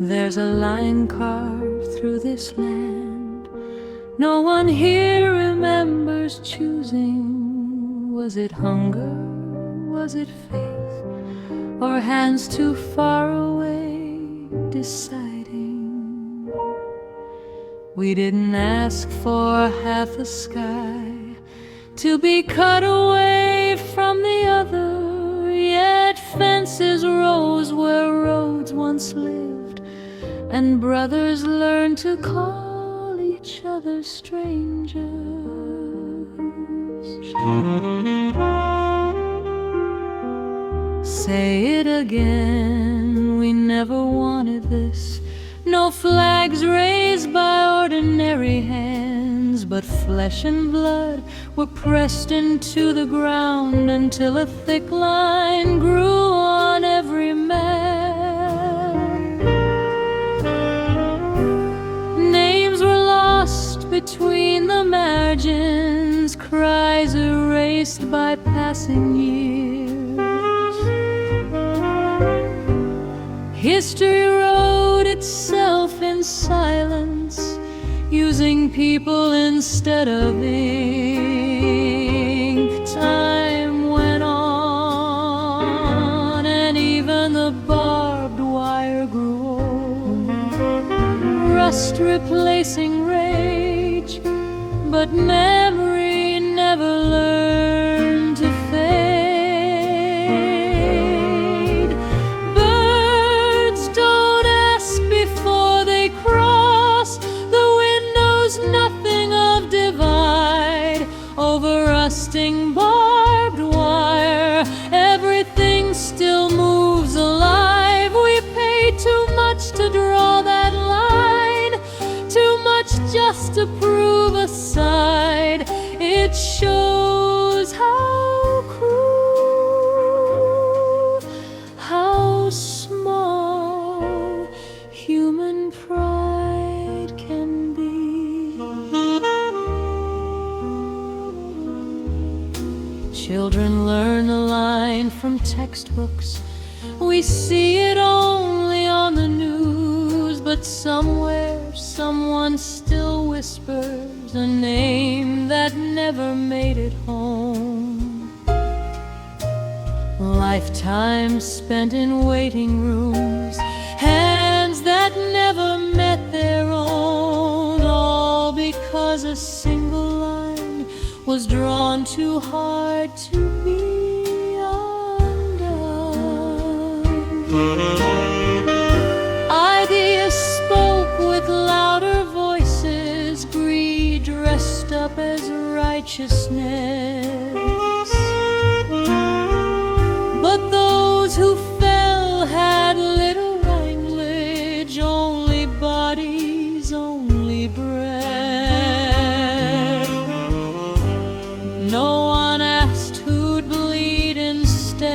There's a line carved through this land. No one here remembers choosing. Was it hunger? Was it faith? Or hands too far away deciding? We didn't ask for half the sky to be cut away from the other, yet fences rose where roads once lived, and brothers learned to call each other strangers. Say it again, we never wanted this. No flags raised by ordinary hands, but flesh and blood were pressed into the ground until a thick line grew on every man. Names were lost between the margins, cries erased by passing years. History wrote itself in silence, using people instead of ink. Time went on, and even the barbed wire grew old, rust replacing rage, but memory never learned to fade. Birds don't ask before they cross the windows, nothing of divide. Over rusting barbed wire, everything still moves alive. We pay too much to draw that line, too much just to prove a side. It shows how cruel, how small human pride can be. Children learn the line from textbooks. We see it only on the news, but somewhere someone still whispers a name that never made it home. Lifetimes spent in waiting rooms, hands that never met their own, all because a single line was drawn too hard to be undone. Ideas spoke with louder voices, greed dressed up as righteousness. But those who fell had little language, only bodies, only bread. No one asked who'd bleed instead.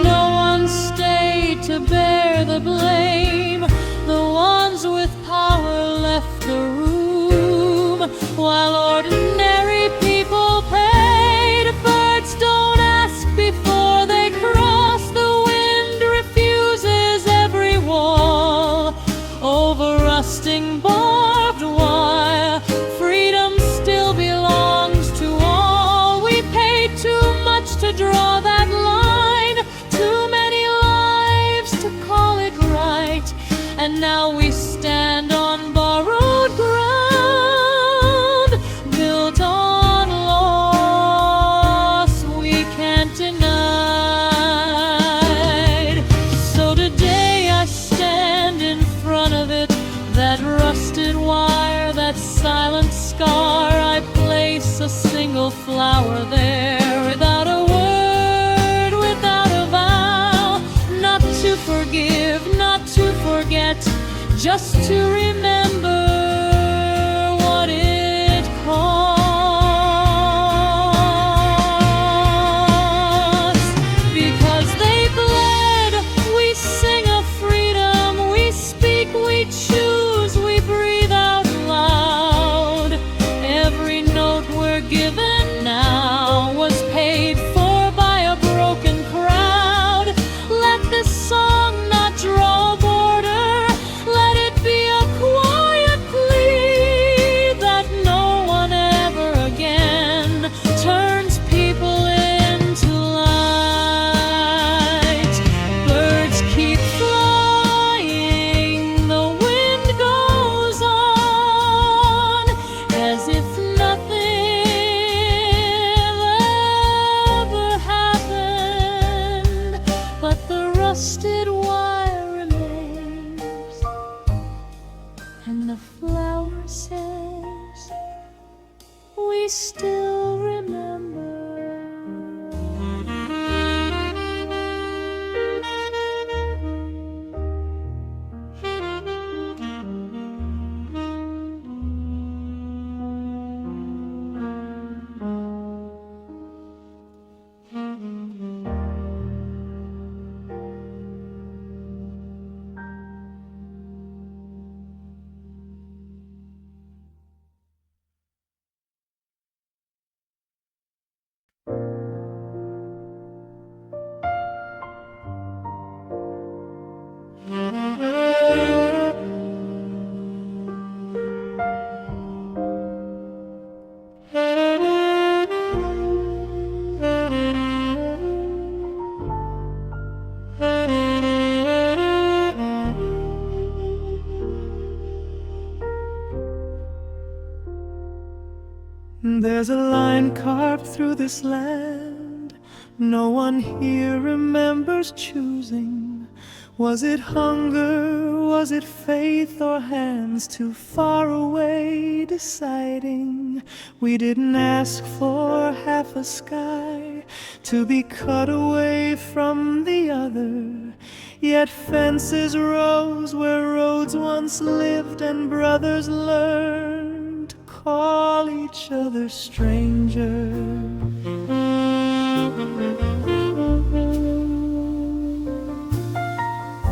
No one stayed to bear the blame. The ones with power left the room, while ordinary people paid. Birds don't ask before they cross. The wind refuses every wall. Over rusting barbed wire, freedom still belongs to all. We paid too much to draw that line, too many lives to call it right, and now we stand on borrowed ground, built on loss we can't deny. So today I stand in front of it, that rusted wire, that silent scar. I place a single flower there, without a word, without a vow, not to forgive, not to forget, just to remember what it cost. Because they bled, we sing of freedom, we speak, we choose, we breathe out loud. Every note we're given now was paid for by a broken crowd. Let this song still remember. There's a line carved through this land no one here remembers choosing. Was it hunger, was it faith, or hands too far away deciding? We didn't ask for half a sky to be cut away from the other, yet fences rose where roads once lived and brothers learned to call each other stranger.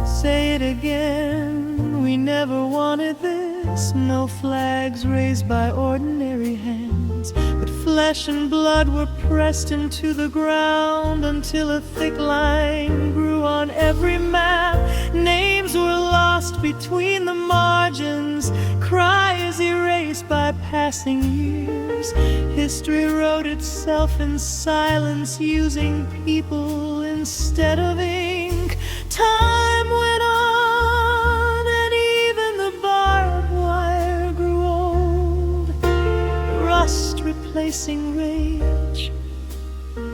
Say it again, we never wanted this. No flags raised by ordinary hands, but flesh and blood were pressed into the ground until a thick line grew on every map. Names were lost between the margins, cries erased by passing years. History wrote itself in silence, using people instead of ink. Time went on, and even the barbed wire grew old, rust replacing rage,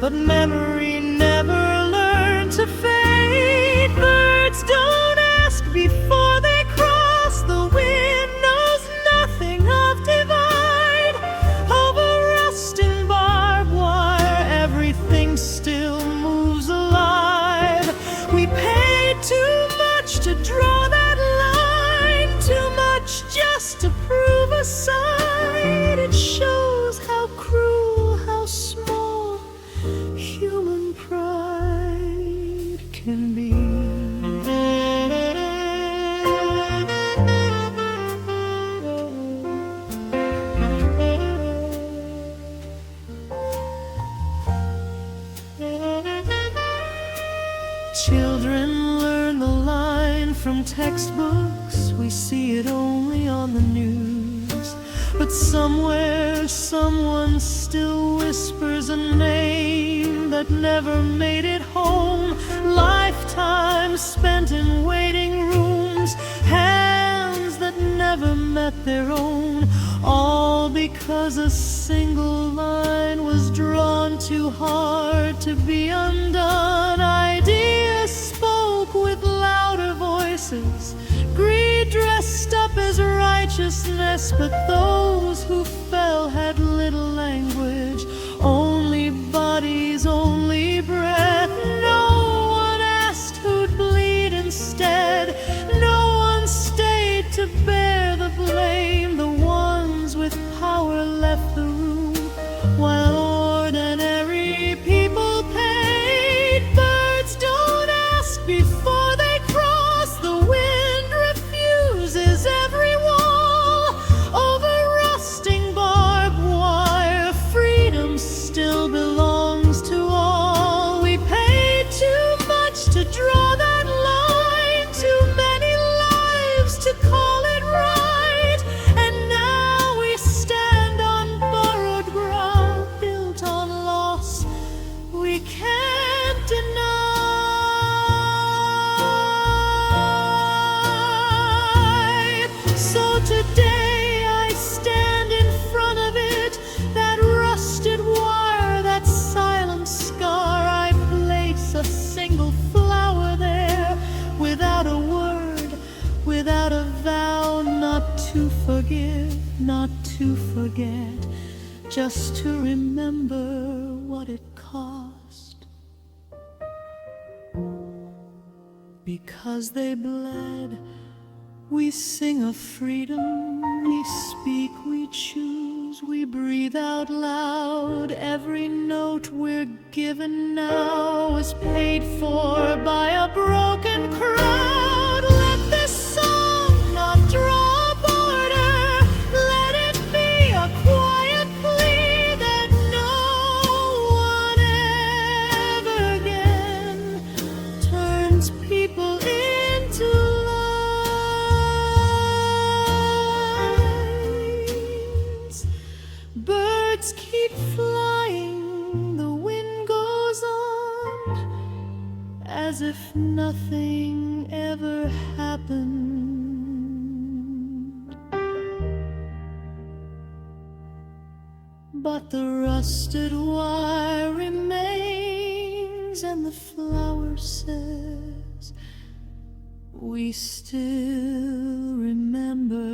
but memory never learned to fade. Birds don't ask before they cross, the wind knows nothing of divide. Over rust and barbed wire, everything still moves alive. We paid too much to draw that line, too much just to prove a side. It shows how cruel, how small human pride can be. Children learn the line from textbooks, we see it only on the news. But somewhere, someone still whispers a name that never made it home. Lifetimes spent in waiting rooms, hands that never met their own. All because a single line was drawn too hard to be undone. Ideas spoke with louder voices, greed dressed up as righteousness, but those who fell had little language, only bodies, only breath. No one asked who'd bleed instead, no one stayed to bear the blame. The ones with power left the room while ordinary people paid. Birds don't ask before they cross, the wind refuses every wall. Over rusting barbed wire, freedom still belongs to all. We paid too much to draw that line, too many lives to call it right. And now we stand on borrowed ground, built on loss we can't deny. So today I stand in front of it, that rusted wire, that silent scar. I place a single flower there, without a word, without a vow, not to forgive, not to forget, just to remember what it cost. Because they bled, we sing of freedom, we speak, we choose, we breathe out loud. Every note we're given now is paid for by a broken crowd. Let this song not draw a border, let it be a quiet plea that no one ever again turns people into lines. Birds keep flying, the wind goes on, as if nothing ever happened. But the rusted wire remains, and the flower says, we still remember.